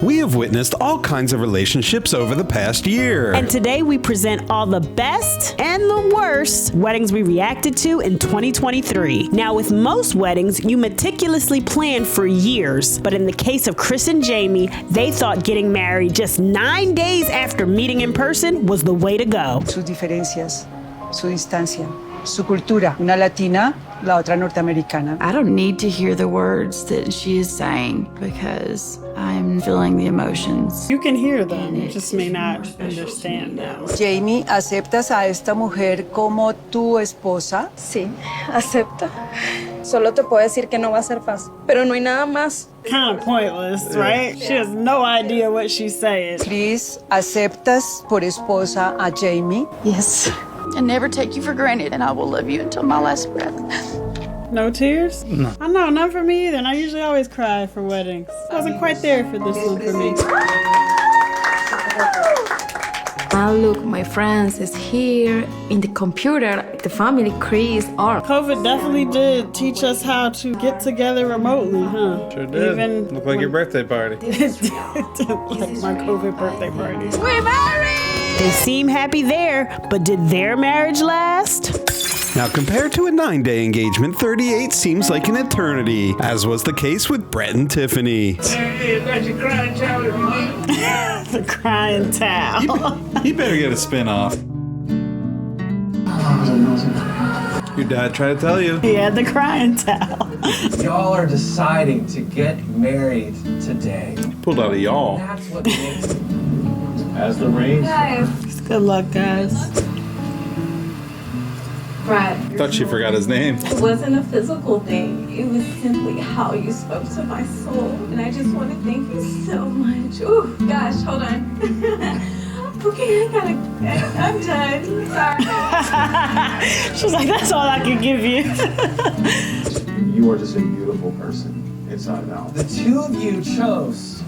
We have witnessed all kinds of relationships over the past year. And today we present all the best and the worst weddings we reacted to in 2023. Now, with most weddings, you meticulously plan for years. But in the case of Chris and Jamie, they thought getting married just 9 days after meeting in person was the way to go. Sus diferencias, su distancia, su cultura. Una latina, la otra norteamericana. I don't need to hear the words that she is saying because I'm feeling the emotions. You can hear them, you just may not understand them. Jamie, ¿aceptas a esta mujer como tu esposa? Sí, acepto. Solo te puedo decir que no va a ser fácil, pero no hay nada más. Kind of pointless, right? She has no idea what she's saying. Chris, ¿aceptas por esposa a Jamie? Yes. I never take you for granted, and I will love you until my last breath. No tears? No. I know, none for me either, and I usually always cry for weddings. Wasn't quite there for this one for me. Look, my friends is here in the computer. The family Chris are. COVID definitely did teach us how to get together remotely, huh? Sure did. Even looked like your birthday party. It did look like my COVID birthday party. We're married! They seem happy there, but did their marriage last? Now, compared to a 9-day engagement, 38 seems like an eternity, as was the case with Bretton and Tiffany. The crying towel. He better get a spin-off. Your dad tried to tell you. He had the crying towel. Y'all are deciding to get married today. Pulled out a y'all. That's what makes it. As the ring. Good luck, guys. Brad. Thought she forgot his name. It wasn't a physical thing. It was simply how you spoke to my soul. And I just want to thank you so much. Ooh, gosh, hold on. Okay, I'm done. Sorry. She's like, that's all I can give you. You are just a beautiful person, inside and out. The two of you chose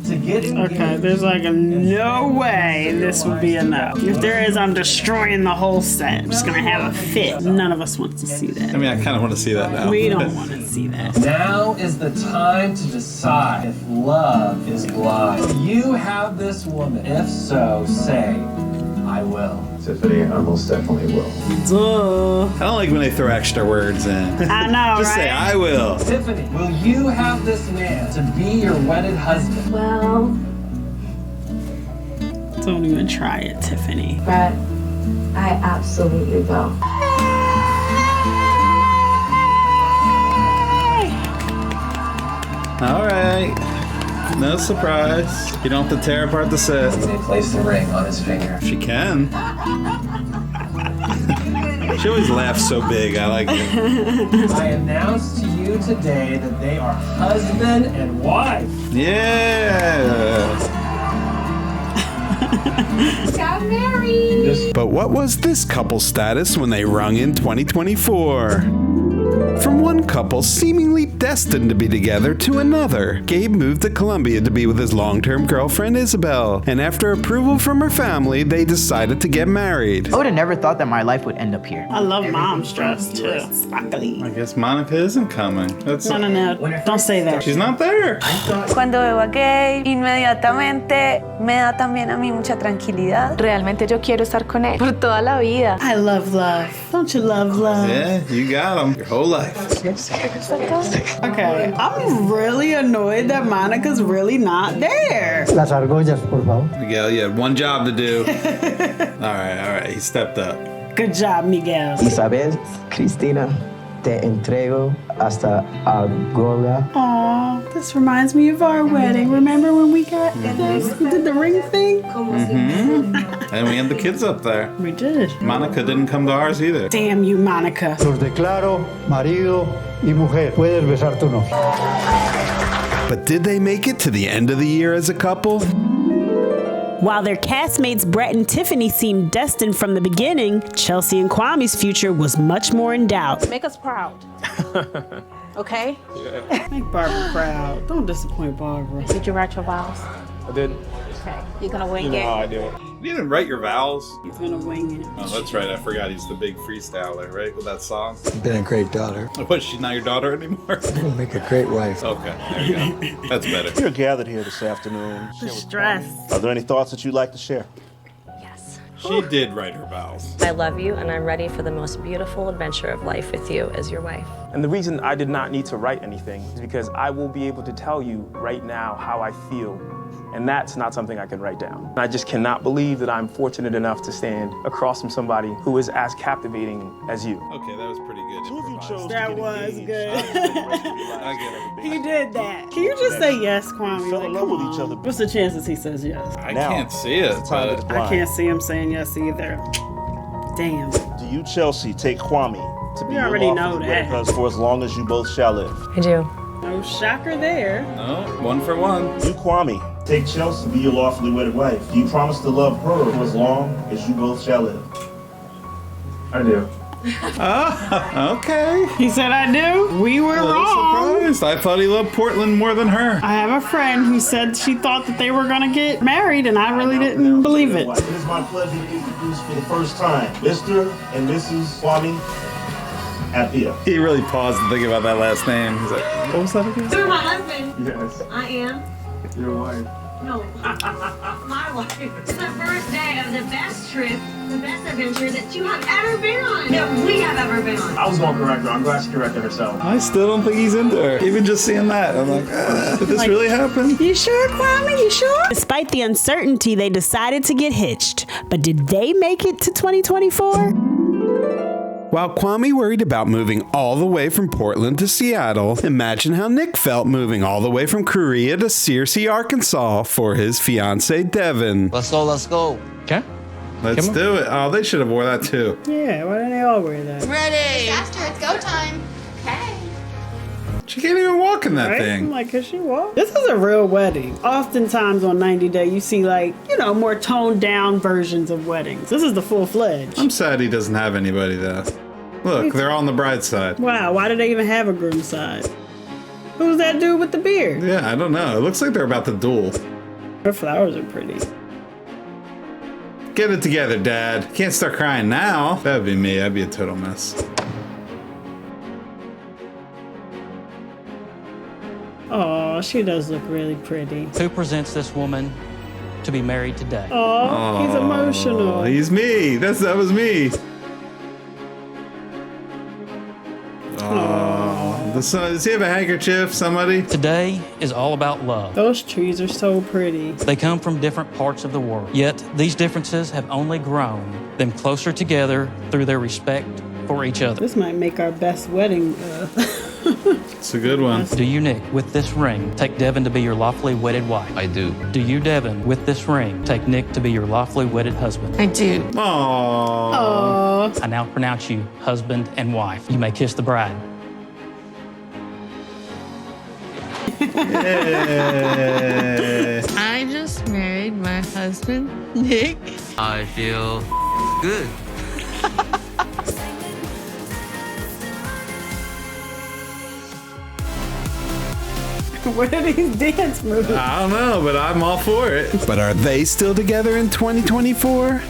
to get engaged. Okay, there's like a no way this would be enough. If there is, I'm destroying the whole set. I'm just gonna have a fit. None of us want to see that. I mean, I kind of want to see that now. We don't want to see that. Now is the time to decide if love is blind. You have this woman. If so, say, I will. Tiffany, I most definitely will. Duh. I don't like when they throw extra words in. I know, Just say, I will. Tiffany, will you have this man to be your wedded husband? Well, Don't even try it, Tiffany. Brad, I absolutely will. All right. No surprise. You don't have to tear apart the set. They place the ring on his finger. She can. She always laughs so big. I like it. I announce to you today that they are husband and wife. Yeah. Got married. But what was this couple's status when they rung in 2024? From one couple seemingly destined to be together to another, Gabe moved to Colombia to be with his long-term girlfriend Isabel, and after approval from her family, they decided to get married. I would have never thought that my life would end up here. I love mom's dress too. Sparkly. I guess Monica isn't coming. That's No. Don't say that. She's not there. Cuando veo a Gabe, inmediatamente me da también a mí mucha tranquilidad. Realmente yo quiero estar con él por toda la vida. I love love. Don't you love love? Yeah, you got him. Your whole life. Okay, I'm really annoyed that Monica's really not there. Las argollas, por favor. Miguel, you had one job to do. All right. He stepped up. Good job, Miguel. Isabel, Cristina, te entrego hasta Angola. Aw, this reminds me of our wedding. Remember when we got this? We did the ring thing? And we had the kids up there. We did. Monica didn't come to ours either. Damn you, Monica. Los declaro marido y mujer. Puedes besar tu novio. But did they make it to the end of the year as a couple? While their castmates Brett and Tiffany seemed destined from the beginning, Chelsea and Kwami's future was much more in doubt. Make us proud. Okay? Make Barbara proud. Don't disappoint Barbara. Did you write your vows? I did. Okay. You're gonna wing You know it. how I do it. You didn't write your vows. He's gonna wing it. Oh, that's right. I forgot he's the big freestyler, right? With that song. You've been a great daughter. What, she's not your daughter anymore? You'll make a great wife. Okay, there you go. That's better. You're gathered here this afternoon. The stress. Are there any thoughts that you'd like to share? She did write her vows. I love you, and I'm ready for the most beautiful adventure of life with you as your wife. And the reason I did not need to write anything is because I will be able to tell you right now how I feel. And that's not something I can write down. I just cannot believe that I'm fortunate enough to stand across from somebody who is as captivating as you. Okay, that was pretty good. Two of you chose That to get was engaged. good. I get it. He did that. Can you just say yes, Kwame? Fell in love with each other. What's the chances he says yes? I Now, can't see it, it's time to but decline. I can't see him saying yes either. Damn. Do you, Chelsea, take Kwame to be We your already know lawfully wedded that. husband for as long as you both shall live? I do. No shocker there. no, 1 for 1. You, Kwame, take Chelsea to be your lawfully wedded wife. Do you promise to love her for as long as you both shall live? I do. Oh, okay. He said I do. We were wrong. Surprised. I thought he loved Portland more than her. I have a friend who said she thought that they were gonna get married, and I really didn't believe it. It is my pleasure to introduce for the first time Mr. and Mrs. Kwame Appiah. He really paused to think about that last name. He's like, what was that again? You're my husband. Yes. I am. Your wife. No. My wife. It's the first day of the best trip, the best adventure that you have ever been on. That we have ever been on. I was going to correct her. I'm glad she corrected herself. I still don't think he's into her. Even just seeing that, I'm like, did this really happen? You sure, Kwame? You sure? Despite the uncertainty, they decided to get hitched. But did they make it to 2024? While Kwame worried about moving all the way from Portland to Seattle, imagine how Nick felt moving all the way from Korea to Searcy, Arkansas for his fiancée, Devin. Let's go. Okay. Let's do it. Oh, they should have wore that too. Yeah, why didn't they all wear that? Ready. Faster, it's go time. Okay. She can't even walk in that Right? thing. I'm like, can she walk? This is a real wedding. Oftentimes on 90 Day, you see like, more toned down versions of weddings. This is the full-fledged. I'm sad he doesn't have anybody though. Look, they're on the bride's side. Wow, why do they even have a groom's side? Who's that dude with the beard? Yeah, I don't know. It looks like they're about to duel. Her flowers are pretty. Get it together, Dad. Can't start crying now. That would be me. I'd be a total mess. Oh, she does look really pretty. Who presents this woman to be married today? Oh, he's emotional. He's me. That was me. Oh, does he have a handkerchief? Somebody? Today is all about love. Those trees are so pretty. They come from different parts of the world, yet these differences have only grown them closer together through their respect for each other. This might make our best wedding. It's a good one. Do you, Nick, with this ring, take Devin to be your lawfully wedded wife? I do. Do you, Devin, with this ring, take Nick to be your lawfully wedded husband? I do. Aww. I now pronounce you husband and wife. You may kiss the bride. I just married my husband, Nick. I feel good. What are these dance moves? I don't know, but I'm all for it. But are they still together in 2024?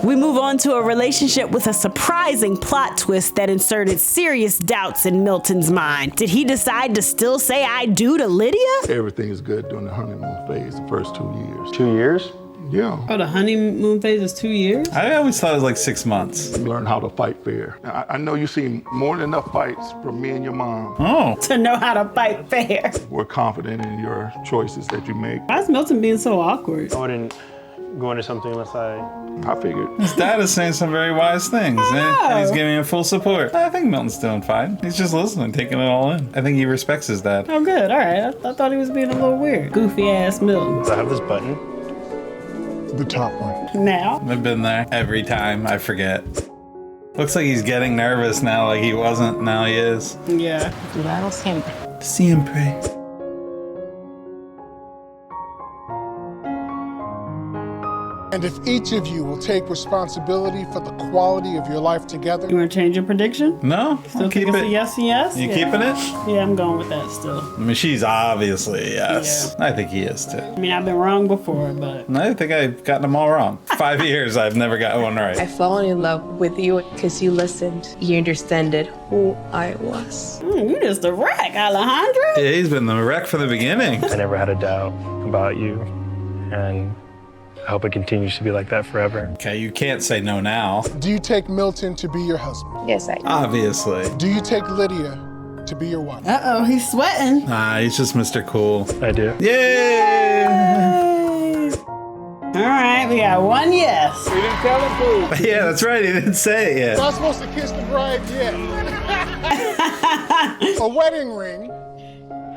We move on to a relationship with a surprising plot twist that inserted serious doubts in Milton's mind. Did he decide to still say I do to Lydia? Everything is good during the honeymoon phase, the first 2 years. 2 years? Yeah. Oh, the honeymoon phase is 2 years? I always thought it was like 6 months. You learn how to fight fair. I know you've seen more than enough fights from me and your mom. Oh. To know how to fight fair. We're confident in your choices that you make. Why is Milton being so awkward? I wouldn't go into something unless I figured. His dad is saying some very wise things, and he's giving him full support. I think Milton's doing fine. He's just listening, taking it all in. I think he respects his dad. Oh, good. All right. I thought he was being a little weird. Goofy ass Milton. I have this button. The top one. Now? I've been there every time. I forget. Looks like he's getting nervous now, like he wasn't. Now he is. Yeah. Claro siempre. Siempre. And if each of you will take responsibility for the quality of your life together. You want to change your prediction? No, Still think it's a yes and yes? You keeping it? Yeah, I'm going with that still. I mean, she's obviously a yes. Yeah. I think he is too. I mean, I've been wrong before, but... I think I've gotten them all wrong. 5 years, I've never got one right. I've fallen in love with you because you listened. You understood who I was. You just a wreck, Alejandro. Yeah, he's been the wreck from the beginning. I never had a doubt about you, and I hope it continues to be like that forever. Okay, you can't say no now. Do you take Milton to be your husband? Yes, I do. Obviously. Do you take Lydia to be your wife? Uh-oh, he's sweating. Nah, he's just Mr. Cool. I do. Yay! All right, we got one yes. We didn't tell him who. Yeah, that's right. He didn't say it yet. Not supposed to kiss the bride yet. A wedding ring.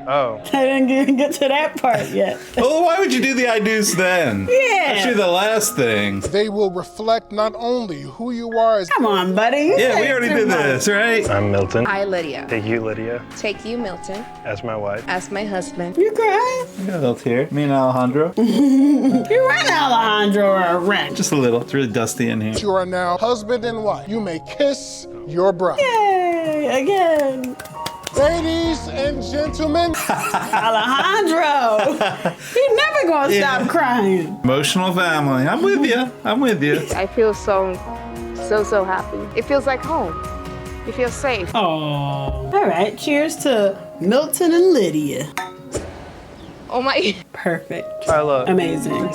Oh. I didn't even get to that part yet. Well, why would you do the I do's then? Yeah. Actually, the last thing. They will reflect not only who you are as... Come on, buddy. Yeah, we already did this, right? I'm Milton. I, Lydia. Take you, Lydia. Take you, Milton. As my wife. As my husband. You crying? I got a little tear. Me and Alejandro. You and Alejandro are a wreck. Just a little. It's really dusty in here. You are now husband and wife. You may kiss your bride. Yay, again. Ladies and gentlemen. Alejandro. He's never going to stop crying. Emotional family. I'm with you. I'm with you. I feel so happy. It feels like home. You feel safe. Oh. All right. Cheers to Milton and Lydia. Oh my. Perfect. I love. Amazing.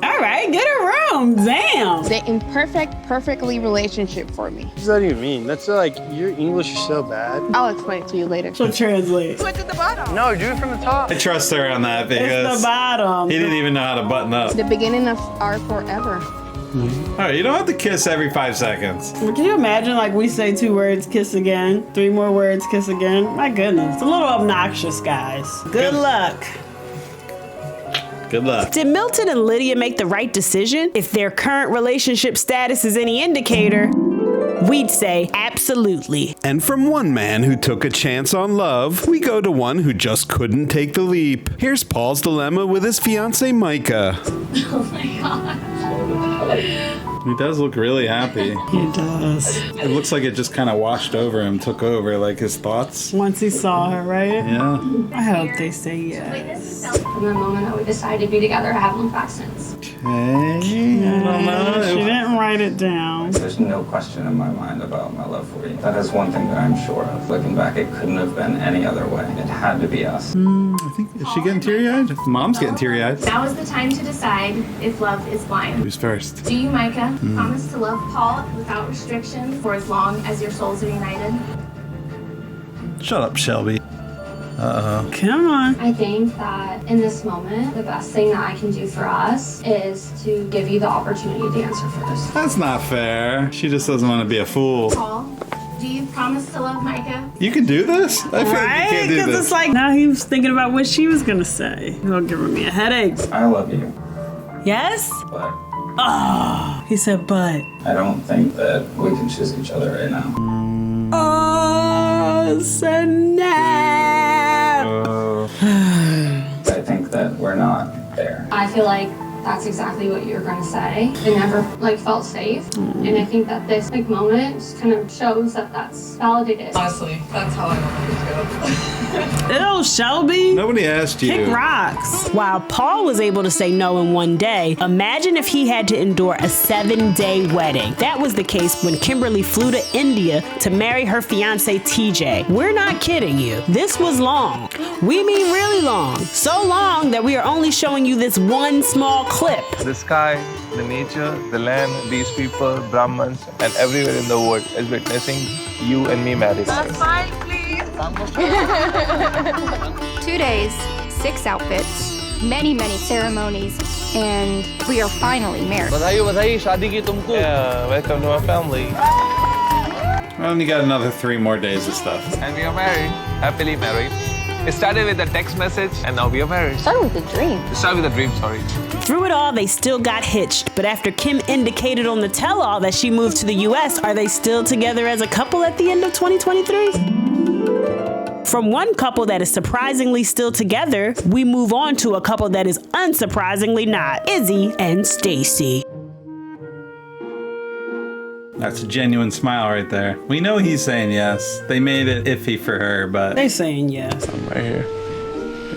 All right, get a room. Damn. The imperfect, perfectly relationship for me. What does that even mean? That's like, your English is so bad. I'll explain it to you later. She'll translate. Switch at the bottom. No, do it from the top. I trust her on that because it's the bottom. He didn't even know how to button up. The beginning of our forever. All right, you don't have to kiss every 5 seconds. Well, can you imagine, like, we say 2 words, kiss again, 3 more words, kiss again? My goodness. It's a little obnoxious, guys. Good luck. Good luck. Did Milton and Lydia make the right decision? If their current relationship status is any indicator, we'd say absolutely. And from one man who took a chance on love, we go to one who just couldn't take the leap. Here's Paul's dilemma with his fiance Micah. Oh my god. He does look really happy. He does. It looks like it just kind of washed over him, took over, like his thoughts. Once he saw her, right? Yeah. I hope they say yes. From the moment that we decided to be together, I haven't looked back since. Okay. I don't know. She didn't write it down. There's no question in my mind about my love for you. That is one thing that I'm sure of. Looking back, it couldn't have been any other way. It had to be us. I think, is she getting teary-eyed? Mom's getting teary-eyed. Now is the time to decide if love is blind. Who's first? Do you, Micah, promise to love Paul without restrictions for as long as your souls are united? Shut up, Shelby. Uh-oh. Come on. I think that in this moment, the best thing that I can do for us is to give you the opportunity to answer first. That's not fair. She just doesn't want to be a fool. Paul, do you promise to love Micah? You can do this? I feel like you can't do Because this. it's like, now he was thinking about what she was going to say. You're giving me a headache. I love you, Yes? but Oh, he said, but. I don't think that we can choose each other right now. Oh, snap. I think that we're not there. I feel like that's exactly what you're going to say. It never felt safe. And I think that this moment just kind of shows that that's validated. Honestly, that's how I want it to go. Ew, Shelby. Nobody asked you. Kick rocks. While Paul was able to say no in one day, imagine if he had to endure a 7-day wedding. That was the case when Kimberly flew to India to marry her fiance TJ. We're not kidding you. This was long. We mean really long. So long that we are only showing you this one small clip. The sky, the nature, the land, these people, Brahmins, and everywhere in the world is witnessing you and me married. That's fine, please. 2 days, 6 outfits, many ceremonies, and we are finally married. Badai, shaadi ki tumko. Yeah, welcome to my family. Well, and you got another 3 more days of stuff. And we are married, happily married. It started with a text message, and now we are married. Started with a dream. It started with a dream, sorry. Through it all, they still got hitched, but after Kim indicated on the tell-all that she moved to the US, are they still together as a couple at the end of 2023? From one couple that is surprisingly still together, we move on to a couple that is unsurprisingly not. Izzy and Stacy. That's a genuine smile right there. We know he's saying yes. They made it iffy for her, but... They saying yes. I'm right here.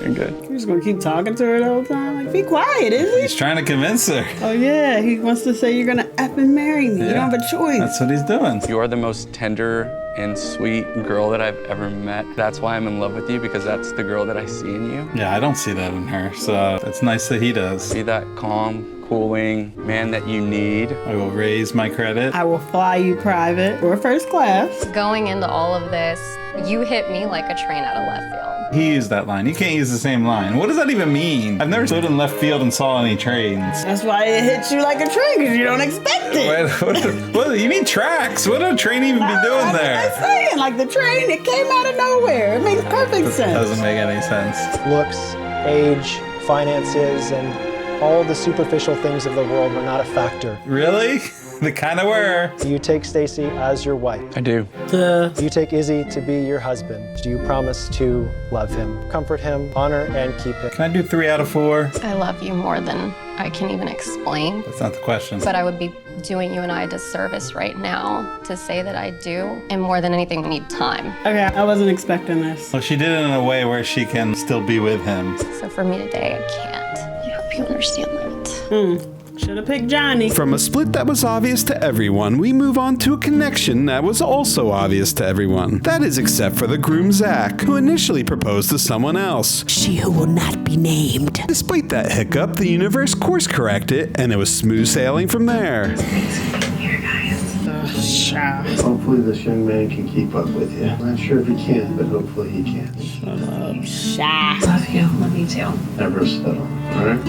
You're good. You're just gonna keep talking to her the whole time? Like, be quiet, is he? He's trying to convince her. Oh yeah, he wants to say you're gonna F and marry me. You don't have a choice. That's what he's doing. You are the most tender and sweet girl that I've ever met. That's why I'm in love with you, because that's the girl that I see in you. Yeah, I don't see that in her, so it's nice that he does. Be that calm, cooling man that you need. I will raise my credit. I will fly you private or first class. Going into all of this, you hit me like a train out of left field. He used that line. You can't use the same line. What does that even mean? I've never stood in left field and saw any trains. That's why it hits you like a train, because you don't expect it. What you mean tracks? What would a train even be doing there? I'm saying, like the train, it came out of nowhere. It makes perfect sense. Doesn't make any sense. Looks, age, finances, and all the superficial things of the world were not a factor. Really? They kind of were. Do you take Stacy as your wife? I do. Do you take Izzy to be your husband? Do you promise to love him, comfort him, honor, and keep him? Can I do 3 out of 4? I love you more than I can even explain. That's not the question. But I would be doing you and I a disservice right now to say that I do. And more than anything, we need time. Okay, I wasn't expecting this. Well, she did it in a way where she can still be with him. So for me today, I can't. I hope you understand that. Should have picked Johnny. From a split that was obvious to everyone, we move on to a connection that was also obvious to everyone. That is except for the groom Zach, who initially proposed to someone else. She who will not be named. Despite that hiccup, the universe course corrected, and it was smooth sailing from there. Hopefully this young man can keep up with you. I'm not sure if he can, but hopefully he can. Shy. Love you. Love you too. Never settle, alright?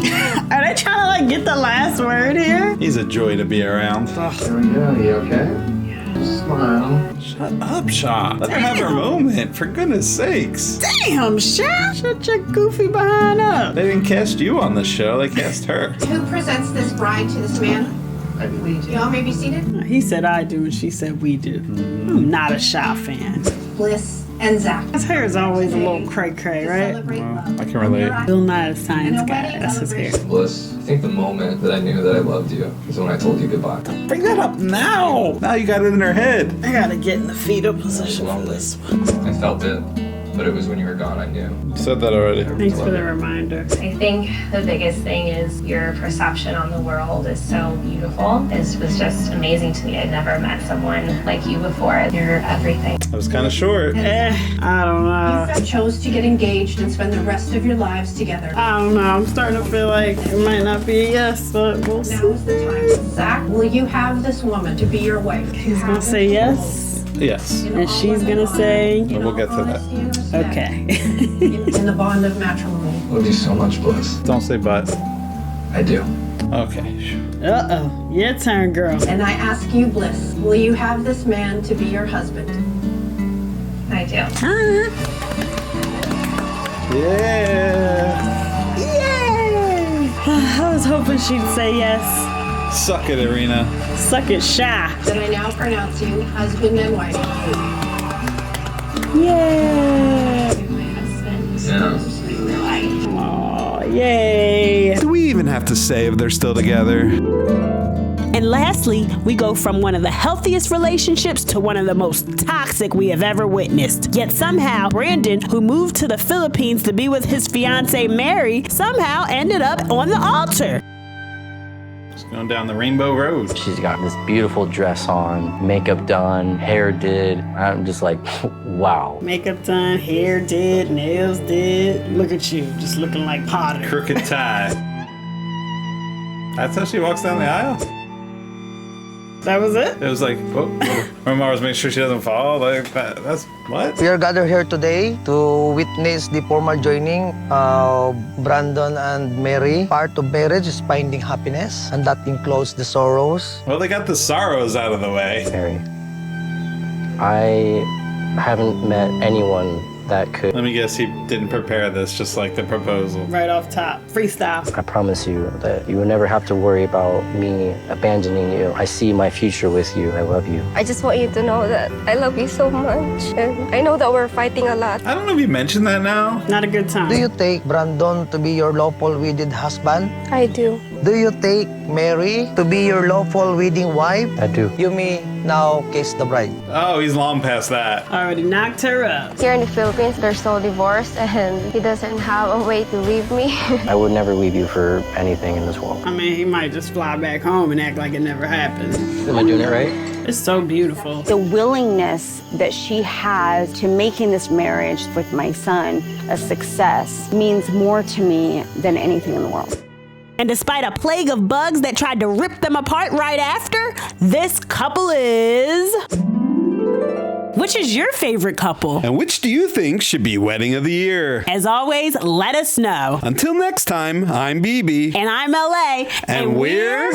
Are they trying to like get the last word here? He's a joy to be around. There we go. You okay? Yeah. Smile. Shut up, Shaw. Let her have her moment, for goodness sakes. Damn, Shaw. Shut your goofy behind up. They didn't cast you on the show, they cast her. Who presents this bride to this man? I do. We do. Y'all may be seated. He said I do, and she said we do. I'm not a Shaw fan. Bliss and Zach. His hair is always a little cray-cray, right? I can relate. Still not a science guy. That's his hair. Bliss, I think the moment that I knew that I loved you is when I told you goodbye. Bring that up now. Now you got it in her head. I gotta get in the fetal position for this one. I felt it, but it was when you were gone I knew. You said that already. Thanks for the reminder. I think the biggest thing is your perception on the world is so beautiful. This was just amazing to me. I'd never met someone like you before. You're everything. That was kind of short. I don't know. You chose to get engaged and spend the rest of your lives together. I don't know. I'm starting to feel like it might not be a yes, but we'll see. Now is the time. Zach, will you have this woman to be your wife? He's gonna say yes. Yes. And she's gonna say... We'll get to that. Okay. In the bond of matrimony. Love you so much, Bliss. Don't say but. I do. Okay. Uh-oh. Your turn, girl. And I ask you, Bliss, will you have this man to be your husband? I do. Yeah. Yay! I was hoping she'd say yes. Suck it, Irina. Suck it, Shy. Then I now pronounce you husband and wife. Yay! Yeah. Aw, yay! Do we even have to say if they're still together? And lastly, we go from one of the healthiest relationships to one of the most toxic we have ever witnessed. Yet somehow, Brandan, who moved to the Philippines to be with his fiance Mary, somehow ended up on the altar. Going down the rainbow road. She's got this beautiful dress on, makeup done, hair did. I'm just like, wow. Makeup done, hair did, nails did. Look at you, just looking like Potter. Crooked tie. That's how she walks down the aisle? That was it? It was like, whoa. Remember, I was making sure she doesn't fall. Like that. That's what? We are gathered here today to witness the formal joining of Brandan and Mary. Part of marriage is finding happiness, and that includes the sorrows. Well, they got the sorrows out of the way. Mary, I haven't met anyone that could. Let me guess, he didn't prepare this, just like the proposal. Right off top. Freestyle. I promise you that you will never have to worry about me abandoning you. I see my future with you. I love you. I just want you to know that I love you so much. And I know that we're fighting a lot. I don't know if you mentioned that now. Not a good time. Do you take Brandon to be your lawful wedded husband? I do. Do you take Mary to be your lawful wedding wife? I do. You may now kiss the bride. Oh, he's long past that. Already knocked her up. Here in the Philippines, they're so divorced and he doesn't have a way to leave me. I would never leave you for anything in this world. I mean, he might just fly back home and act like it never happened. Am I doing it right? It's so beautiful. The willingness that she has to making this marriage with my son a success means more to me than anything in the world. And despite a plague of bugs that tried to rip them apart right after, this couple is... Which is your favorite couple? And which do you think should be wedding of the year? As always, let us know. Until next time, I'm BB. And I'm LA. And we're...